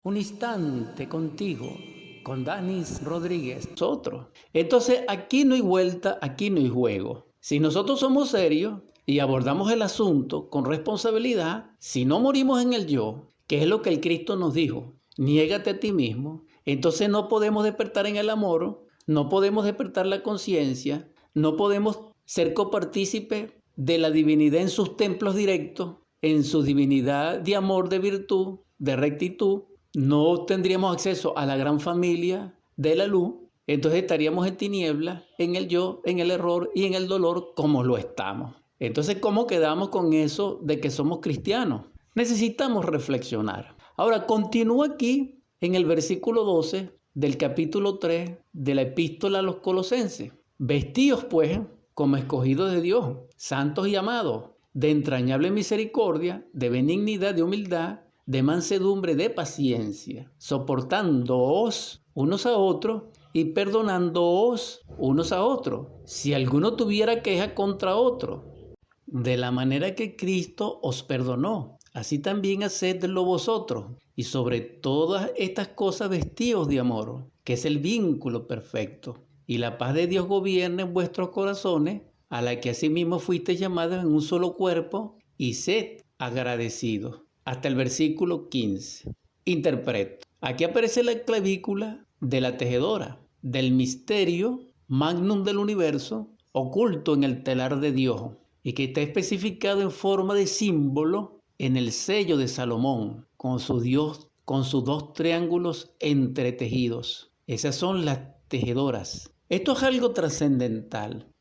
Un instante contigo, con Danis Rodríguez, nosotros. Entonces, aquí no hay vuelta, aquí no hay juego. Si nosotros somos serios y abordamos el asunto con responsabilidad, si no morimos en el yo, que es lo que el Cristo nos dijo, niégate a ti mismo, entonces no podemos despertar en el amor, no podemos despertar la conciencia, no podemos ser copartícipes de la divinidad en sus templos directos, en su divinidad de amor, de virtud, de rectitud. No tendríamos acceso a la gran familia de la luz, entonces estaríamos en tinieblas, en el yo, en el error y en el dolor como lo estamos. Entonces, ¿cómo quedamos con eso de que somos cristianos? Necesitamos reflexionar. Ahora, continúa aquí en el versículo 12 del capítulo 3 de la epístola a los Colosenses. Vestíos, pues, como escogidos de Dios, santos y amados, de entrañable misericordia, de benignidad, de humildad, de mansedumbre, de paciencia, soportándoos unos a otros y perdonándoos unos a otros, si alguno tuviera queja contra otro, de la manera que Cristo os perdonó, así también hacedlo vosotros, y sobre todas estas cosas vestíos de amor, que es el vínculo perfecto, y la paz de Dios gobierne en vuestros corazones, a la que asimismo fuisteis llamados en un solo cuerpo, y sed agradecidos. Hasta el versículo 15. Interpreto. Aquí aparece la clavícula de la tejedora, del misterio magnum del universo, oculto en el telar de Dios, y que está especificado en forma de símbolo en el sello de Salomón, con sus dos triángulos entretejidos. Esas son las tejedoras. Esto es algo trascendental,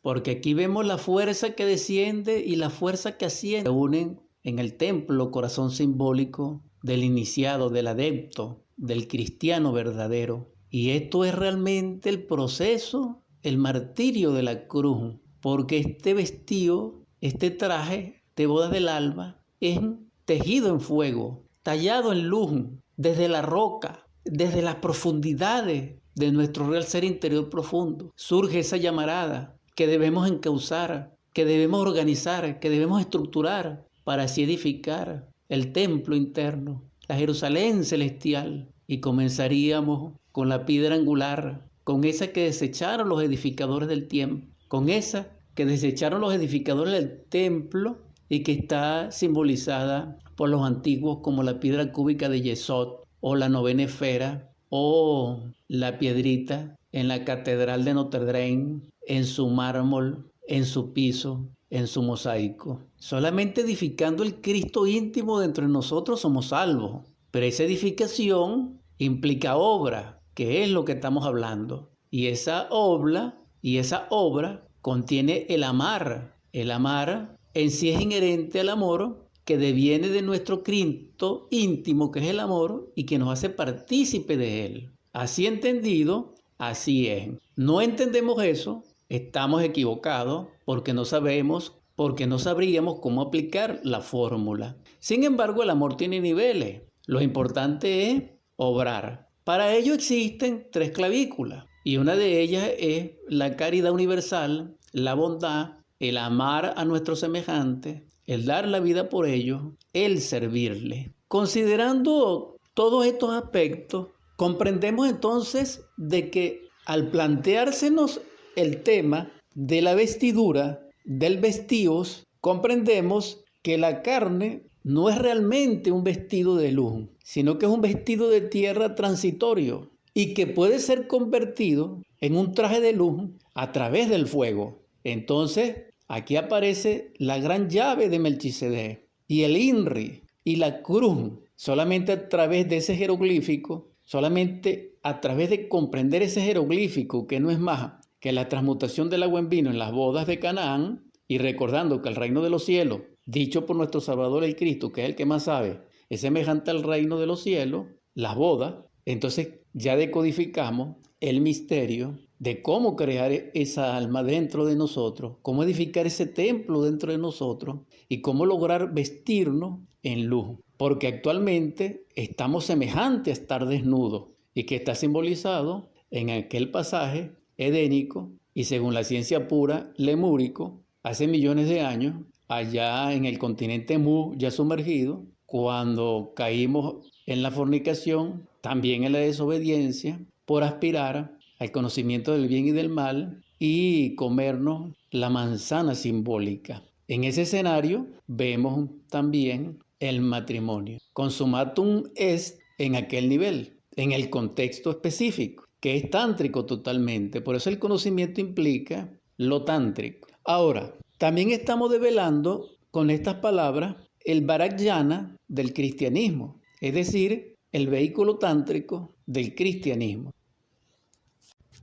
porque aquí vemos la fuerza que desciende y la fuerza que asciende. Se unen en el templo, corazón simbólico del iniciado, del adepto, del cristiano verdadero. Y esto es realmente el proceso, el martirio de la cruz, porque este vestido, este traje de bodas del alma, es tejido en fuego, tallado en luz, desde la roca, desde las profundidades de nuestro real ser interior profundo. Surge esa llamarada que debemos encauzar, que debemos organizar, que debemos estructurar, para así edificar el templo interno, la Jerusalén celestial, y comenzaríamos con la piedra angular, con esa que desecharon los edificadores del tiempo, con esa que desecharon los edificadores del templo y que está simbolizada por los antiguos como la piedra cúbica de Yesod o la novena esfera o la piedrita en la catedral de Notre Dame, en su mármol, en su piso, en su mosaico. Solamente edificando el Cristo íntimo dentro de nosotros somos salvos. Pero esa edificación implica obra, que es lo que estamos hablando. Y esa obra contiene el amar. El amar en sí es inherente al amor, que deviene de nuestro Cristo íntimo, que es el amor, y que nos hace partícipe de él. Así entendido, así es. No entendemos eso, estamos equivocados porque no sabemos, porque no sabríamos cómo aplicar la fórmula. Sin embargo, el amor tiene niveles. Lo importante es obrar. Para ello existen 3 clavículas y una de ellas es la caridad universal, la bondad, el amar a nuestros semejantes, el dar la vida por ellos, el servirle. Considerando todos estos aspectos, comprendemos entonces de que al planteársenos el tema de la vestidura, del vestíos, comprendemos que la carne no es realmente un vestido de luz, sino que es un vestido de tierra transitorio y que puede ser convertido en un traje de luz a través del fuego. Entonces, aquí aparece la gran llave de Melquisedec y el INRI y la cruz. Solamente a través de ese jeroglífico, solamente a través de comprender ese jeroglífico, que no es más que la transmutación del agua en vino en las bodas de Canaán, y recordando que el reino de los cielos, dicho por nuestro Salvador el Cristo, que es el que más sabe, es semejante al reino de los cielos, las bodas. Entonces ya decodificamos el misterio de cómo crear esa alma dentro de nosotros, cómo edificar ese templo dentro de nosotros y cómo lograr vestirnos en luz. Porque actualmente estamos semejantes a estar desnudos y que está simbolizado en aquel pasaje edénico y según la ciencia pura lemúrico, hace millones de años, allá en el continente Mu ya sumergido, cuando caímos en la fornicación, también en la desobediencia, por aspirar al conocimiento del bien y del mal y comernos la manzana simbólica. En ese escenario vemos también el matrimonio. Consummatum est en aquel nivel, en el contexto específico, que es tántrico totalmente. Por eso el conocimiento implica lo tántrico. Ahora, también estamos develando con estas palabras el Vajrayana del cristianismo, es decir, el vehículo tántrico del cristianismo.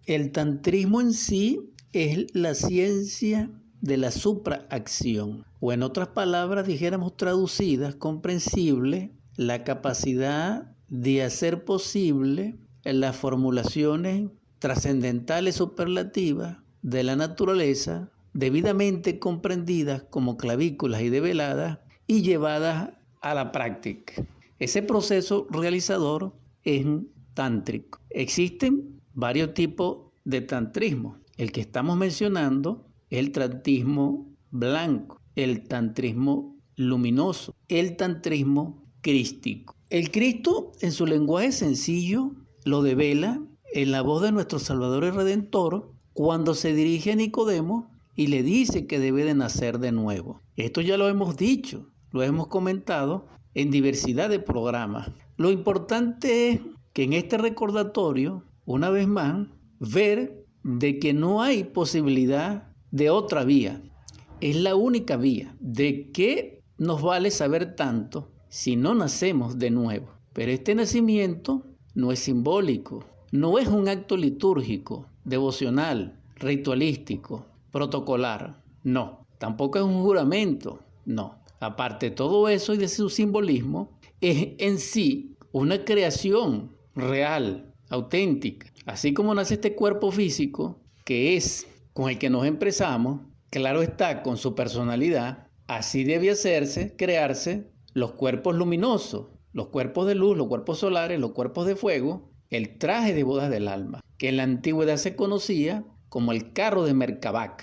El tantrismo en sí es la ciencia de la supraacción, o en otras palabras, dijéramos traducidas, comprensible, la capacidad de hacer posible las formulaciones trascendentales superlativas de la naturaleza, debidamente comprendidas como clavículas y develadas y llevadas a la práctica. Ese proceso realizador es tántrico. Existen varios tipos de tantrismo. El que estamos mencionando es el tantrismo blanco, el tantrismo luminoso, el tantrismo crístico. El Cristo, en su lenguaje sencillo, lo devela en la voz de nuestro Salvador y Redentor cuando se dirige a Nicodemo y le dice que debe de nacer de nuevo. Esto ya lo hemos dicho, lo hemos comentado en diversidad de programas. Lo importante es que en este recordatorio, una vez más, ver de que no hay posibilidad de otra vía. Es la única vía. ¿De qué nos vale saber tanto si no nacemos de nuevo? Pero este nacimiento no es simbólico, no es un acto litúrgico, devocional, ritualístico, protocolar. No, tampoco es un juramento. No. Aparte de todo eso y de su simbolismo, es en sí una creación real, auténtica. Así como nace este cuerpo físico, que es con el que nos empresamos, claro está, con su personalidad, así debe hacerse, crearse los cuerpos luminosos, los cuerpos de luz, los cuerpos solares, los cuerpos de fuego, el traje de bodas del alma, que en la antigüedad se conocía como el carro de Merkabah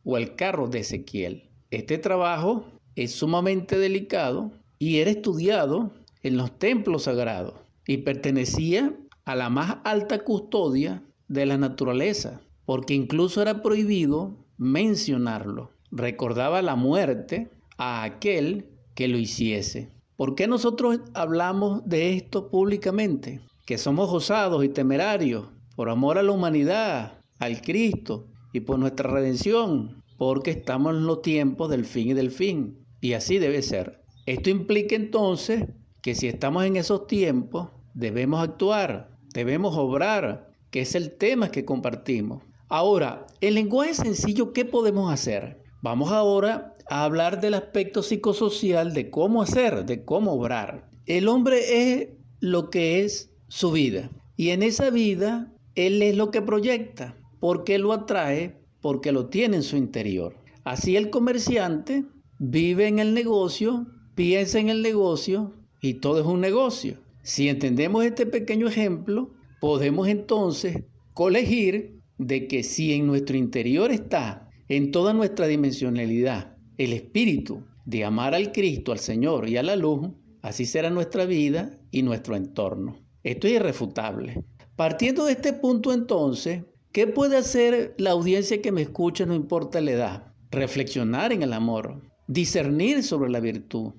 o el carro de Ezequiel. Este trabajo es sumamente delicado y era estudiado en los templos sagrados y pertenecía a la más alta custodia de la naturaleza, porque incluso era prohibido mencionarlo. Recordaba la muerte a aquel que lo hiciese. ¿Por qué nosotros hablamos de esto públicamente? Que somos osados y temerarios por amor a la humanidad, al Cristo y por nuestra redención, porque estamos en los tiempos del fin y del fin. Y así debe ser. Esto implica entonces que si estamos en esos tiempos, debemos actuar, debemos obrar, que es el tema que compartimos. Ahora, en lenguaje sencillo, ¿qué podemos hacer? Vamos ahora a hablar del aspecto psicosocial de cómo hacer, de cómo obrar. El hombre es lo que es su vida. Y en esa vida, él es lo que proyecta, porque lo atrae, porque lo tiene en su interior. Así el comerciante vive en el negocio, piensa en el negocio y todo es un negocio. Si entendemos este pequeño ejemplo, podemos entonces colegir de que si en nuestro interior está, en toda nuestra dimensionalidad, el espíritu de amar al Cristo, al Señor y a la luz, así será nuestra vida y nuestro entorno. Esto es irrefutable. Partiendo de este punto entonces, ¿qué puede hacer la audiencia que me escucha, no importa la edad? Reflexionar en el amor, discernir sobre la virtud,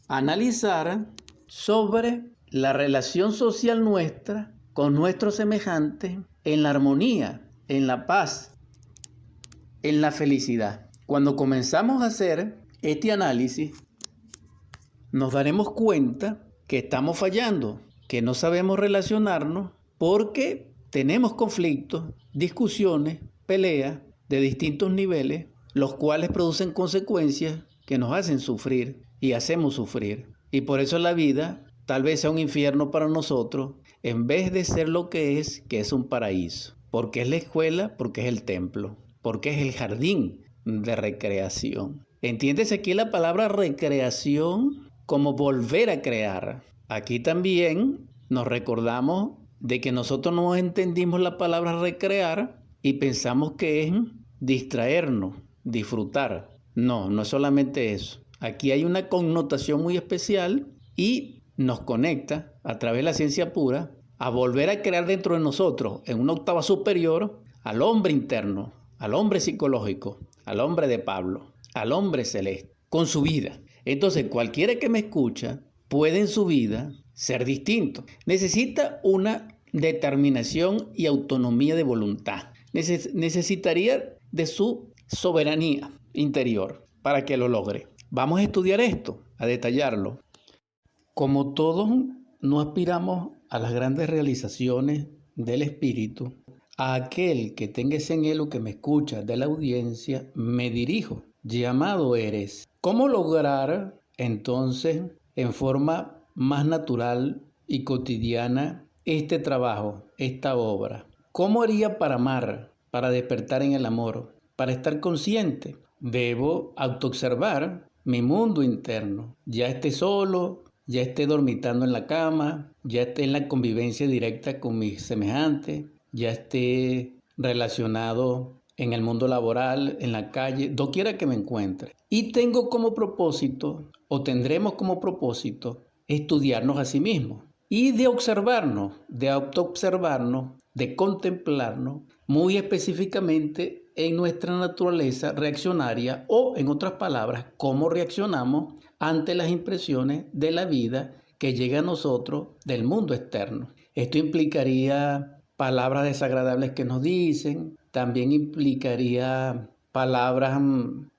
analizar sobre la relación social nuestra con nuestros semejantes en la armonía, en la paz, en la felicidad. Cuando comenzamos a hacer este análisis, nos daremos cuenta que estamos fallando, que no sabemos relacionarnos porque tenemos conflictos, discusiones, peleas de distintos niveles, los cuales producen consecuencias que nos hacen sufrir y hacemos sufrir. Y por eso la vida tal vez sea un infierno para nosotros, en vez de ser lo que es un paraíso. Porque es la escuela, porque es el templo, porque es el jardín de recreación. Entiéndese aquí la palabra recreación como volver a crear. Aquí también nos recordamos de que nosotros no entendimos la palabra recrear y pensamos que es distraernos, disfrutar. No, no es solamente eso. Aquí hay una connotación muy especial y nos conecta a través de la ciencia pura a volver a crear dentro de nosotros, en una octava superior, al hombre interno, al hombre psicológico, al hombre de Pablo, al hombre celeste, con su vida. Entonces, cualquiera que me escucha puede en su vida ser distinto. Necesita una determinación y autonomía de voluntad. Necesitaría de su soberanía interior para que lo logre. Vamos a estudiar esto, a detallarlo. Como todos no aspiramos a las grandes realizaciones del espíritu, a aquel que tenga ese anhelo que me escucha de la audiencia, me dirijo. Llamado eres. ¿Cómo lograr entonces en forma más natural y cotidiana este trabajo, esta obra? ¿Cómo haría para amar, para despertar en el amor, para estar consciente? Debo autoobservar mi mundo interno, ya esté solo, ya esté dormitando en la cama, ya esté en la convivencia directa con mis semejantes, ya esté relacionado en el mundo laboral, en la calle, doquiera que me encuentre. Y tengo como propósito, o tendremos como propósito, estudiarnos a sí mismos y de observarnos, de autoobservarnos, de contemplarnos muy específicamente en nuestra naturaleza reaccionaria o, en otras palabras, cómo reaccionamos ante las impresiones de la vida que llega a nosotros del mundo externo. Esto implicaría palabras desagradables que nos dicen, también implicaría palabras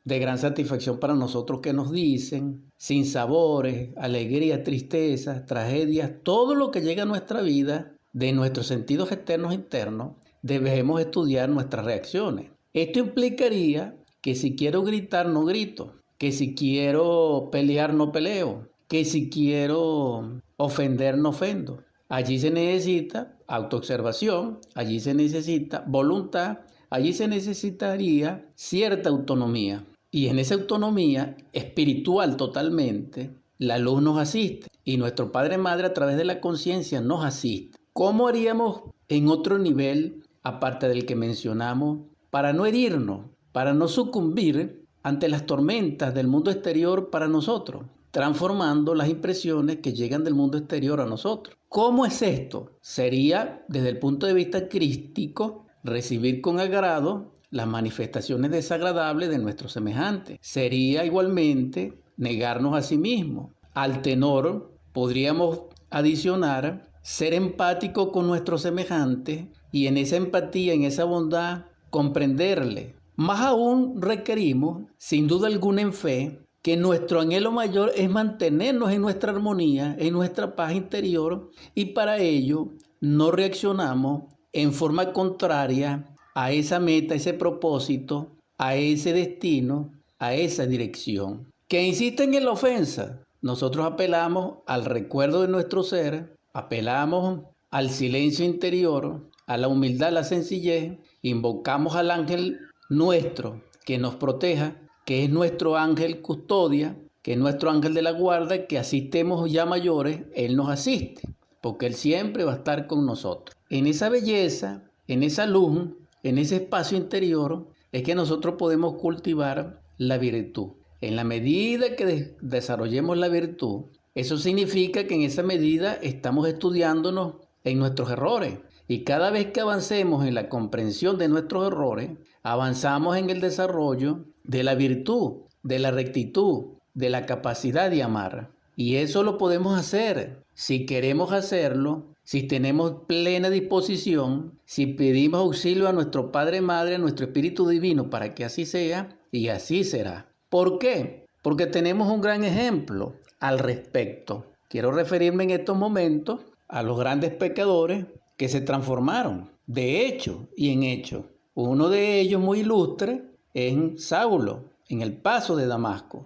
de gran satisfacción para nosotros que nos dicen, sinsabores, alegrías, tristezas, tragedias, todo lo que llega a nuestra vida de nuestros sentidos externos e internos, debemos estudiar nuestras reacciones. Esto implicaría que si quiero gritar, no grito, que si quiero pelear, no peleo, que si quiero ofender, no ofendo. Allí se necesita autoobservación, allí se necesita voluntad, allí se necesitaría cierta autonomía. Y en esa autonomía espiritual totalmente, la luz nos asiste y nuestro Padre Madre a través de la conciencia nos asiste. ¿Cómo haríamos en otro nivel, aparte del que mencionamos, para no herirnos, para no sucumbir ante las tormentas del mundo exterior para nosotros, transformando las impresiones que llegan del mundo exterior a nosotros? ¿Cómo es esto? Sería, desde el punto de vista crístico, recibir con agrado las manifestaciones desagradables de nuestros semejantes. Sería igualmente negarnos a sí mismos. Al tenor podríamos adicionar ser empático con nuestros semejantes y en esa empatía, en esa bondad, comprenderle. Más aún requerimos, sin duda alguna en fe, que nuestro anhelo mayor es mantenernos en nuestra armonía, en nuestra paz interior, y para ello no reaccionamos en forma contraria a esa meta, a ese propósito, a ese destino, a esa dirección. Que insisten en la ofensa, nosotros apelamos al recuerdo de nuestro ser, apelamos al silencio interior, a la humildad, a la sencillez, invocamos al ángel nuestro que nos proteja, que es nuestro ángel custodia, que es nuestro ángel de la guarda, que asistemos ya mayores, él nos asiste, porque él siempre va a estar con nosotros. En esa belleza, en esa luz, en ese espacio interior, es que nosotros podemos cultivar la virtud. En la medida que desarrollemos la virtud, eso significa que en esa medida estamos estudiándonos en nuestros errores. Y cada vez que avancemos en la comprensión de nuestros errores, avanzamos en el desarrollo de la virtud, de la rectitud, de la capacidad de amar. Y eso lo podemos hacer si queremos hacerlo, si tenemos plena disposición, si pedimos auxilio a nuestro Padre Madre, a nuestro Espíritu Divino para que así sea, y así será. ¿Por qué? Porque tenemos un gran ejemplo al respecto. Quiero referirme en estos momentos a los grandes pecadores que se transformaron de hecho y en hecho. Uno de ellos muy ilustre es Saulo, en el paso de Damasco.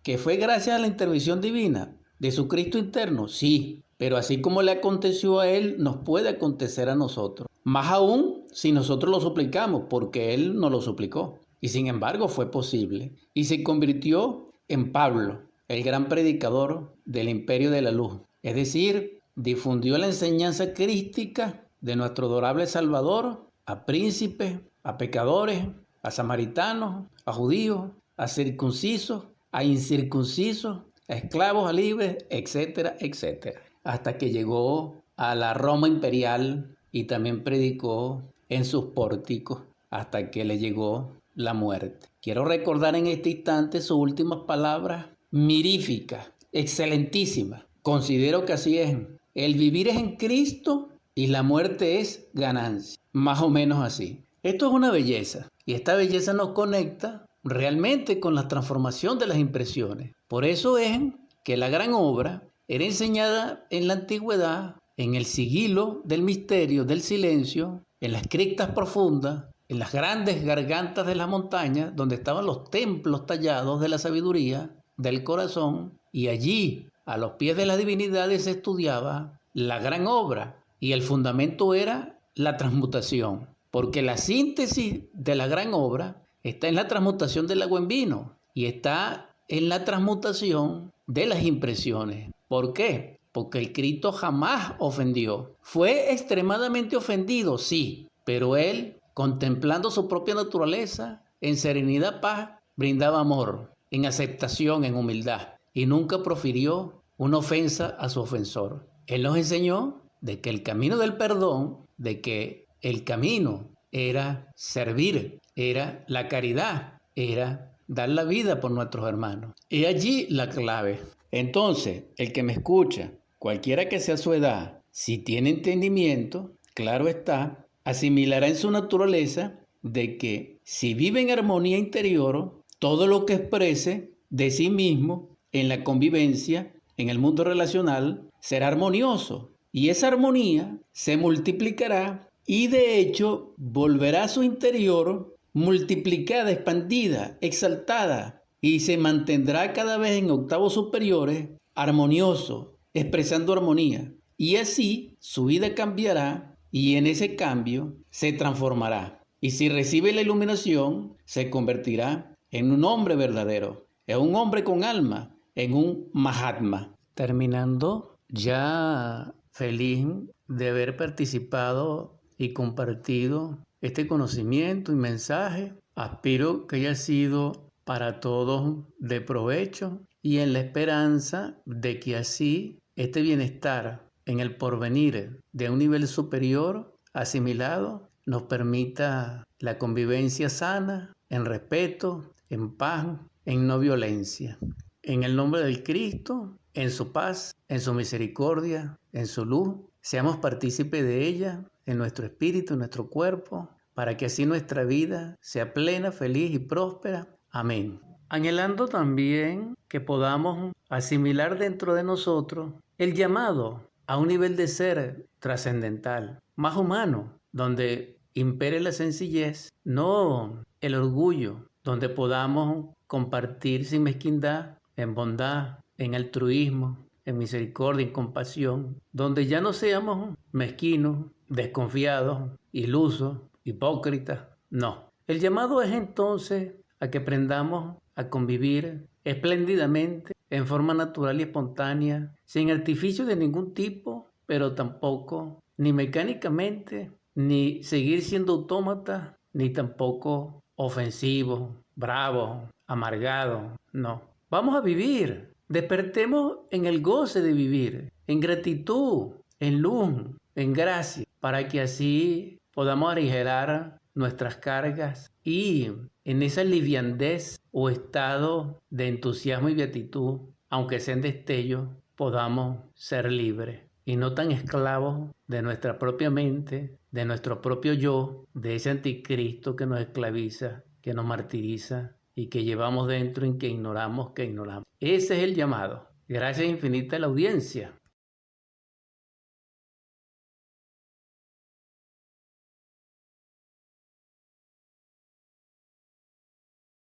Que fue gracias a la intervención divina de su Cristo interno, sí, pero así como le aconteció a él, nos puede acontecer a nosotros. Más aún si nosotros lo suplicamos, porque él no lo suplicó. Y sin embargo fue posible. Y se convirtió en Pablo, el gran predicador del imperio de la luz. Es decir, difundió la enseñanza crística de nuestro adorable Salvador a príncipes, a pecadores, a samaritanos, a judíos, a circuncisos, a incircuncisos, a esclavos, a libres, etcétera, etcétera. Hasta que llegó a la Roma imperial y también predicó en sus pórticos hasta que le llegó la muerte. Quiero recordar en este instante sus últimas palabras miríficas, excelentísimas. Considero que así es. El vivir es en Cristo y la muerte es ganancia. Más o menos así. Esto es una belleza y esta belleza nos conecta realmente con la transformación de las impresiones. Por eso es que la gran obra era enseñada en la antigüedad, en el sigilo del misterio, del silencio, en las criptas profundas, en las grandes gargantas de las montañas, donde estaban los templos tallados de la sabiduría, del corazón, y allí, a los pies de las divinidades, se estudiaba la gran obra, y el fundamento era la transmutación, porque la síntesis de la gran obra está en la transmutación del agua en vino, y está en la transmutación de las impresiones. ¿Por qué? Porque el Cristo jamás ofendió. Fue extremadamente ofendido, sí, pero él, contemplando su propia naturaleza, en serenidad, paz, brindaba amor, en aceptación, en humildad, y nunca profirió una ofensa a su ofensor. Él nos enseñó de que el camino del perdón, de que el camino era servir, era la caridad, era dar la vida por nuestros hermanos. Y allí la clave. Entonces, el que me escucha, cualquiera que sea su edad, si tiene entendimiento, claro está, asimilará en su naturaleza de que si vive en armonía interior, todo lo que exprese de sí mismo en la convivencia, en el mundo relacional, será armonioso. Y esa armonía se multiplicará y de hecho volverá a su interior multiplicada, expandida, exaltada, y se mantendrá cada vez en octavos superiores, armonioso, expresando armonía. Y así su vida cambiará y en ese cambio se transformará. Y si recibe la iluminación, se convertirá en un hombre verdadero, en un hombre con alma, en un Mahatma. Terminando, ya feliz de haber participado y compartido este conocimiento y mensaje. Aspiro que haya sido para todos de provecho y en la esperanza de que así este bienestar en el porvenir de un nivel superior asimilado nos permita la convivencia sana, en respeto, en paz, en no violencia. En el nombre del Cristo, en su paz, en su misericordia, en su luz, seamos partícipes de ella en nuestro espíritu, en nuestro cuerpo, para que así nuestra vida sea plena, feliz y próspera. Amén. Anhelando también que podamos asimilar dentro de nosotros el llamado a un nivel de ser trascendental, más humano, donde impere la sencillez, no el orgullo, donde podamos compartir sin mezquindad, en bondad, en altruismo, en misericordia, en compasión, donde ya no seamos mezquinos, desconfiados, ilusos, hipócritas. No. El llamado es entonces a que aprendamos a convivir espléndidamente, en forma natural y espontánea, sin artificio de ningún tipo, pero tampoco ni mecánicamente, ni seguir siendo autómatas, ni tampoco ofensivos, bravos, amargados. No. Vamos a vivir. Despertemos en el goce de vivir, en gratitud, en luz, en gracia, para que así podamos aligerar nuestras cargas y en esa liviandez o estado de entusiasmo y beatitud, aunque sean destellos, podamos ser libres y no tan esclavos de nuestra propia mente, de nuestro propio yo, de ese anticristo que nos esclaviza, que nos martiriza y que llevamos dentro y que ignoramos. Ese es el llamado. Gracias infinitas a la audiencia.